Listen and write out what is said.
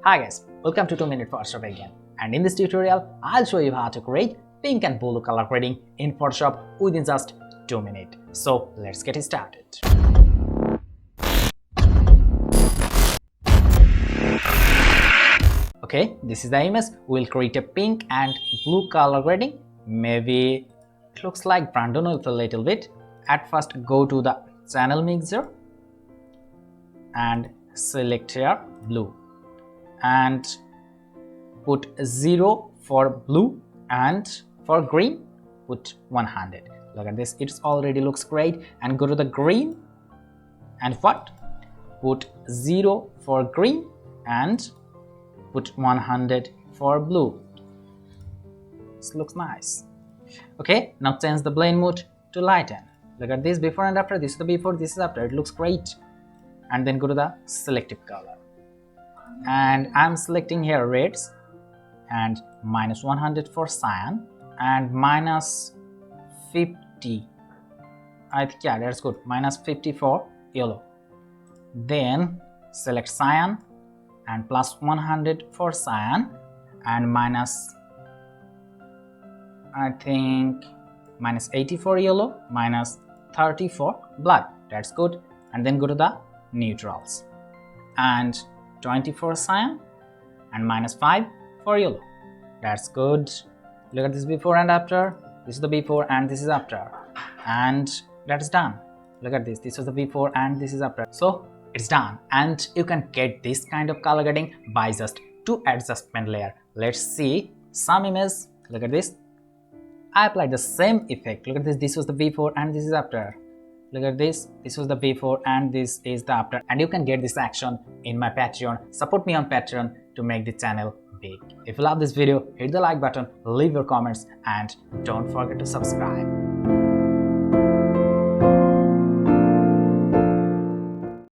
Hi guys, welcome to 2-Minute Photoshop again, and in this tutorial I'll show you how to create pink and blue color grading in Photoshop within just 2 minutes. So let's get started. Okay, this is the image. We'll create a pink and blue color grading. Maybe it looks like Brandon with a little bit. At first go to the channel mixer and select here blue and put 0 for blue and for green put 100. Look at this, it already looks great. And go to the green and what? Put 0 for green and put 100 for blue. This looks nice. Okay, now change the blend mode to lighten. Look at this, before and after. This is the before, this is after. It looks great. And then go to the selective color. And I'm selecting here reds and minus 100 for cyan and minus 50. I think, yeah, that's good. Minus 50 for yellow. Then select cyan and plus 100 for cyan and minus, I think, minus 80 for yellow, minus 30 for black. That's good. And then go to the neutrals and 20 for cyan and minus 5 for yellow. That's good. Look at this before and after. This is the before and this is after. And that's done. Look at this. This was the before and this is after. So it's done. And you can get this kind of color grading by just 2 adjustment layer. Let's see some image. Look at this. I applied the same effect. Look at this. This was the before and this is after. Look at this. This was the before and this is the after. And you can get this action in my Patreon. Support me on Patreon to make the channel big. If you love this video, hit the like button, leave your comments, and don't forget to subscribe.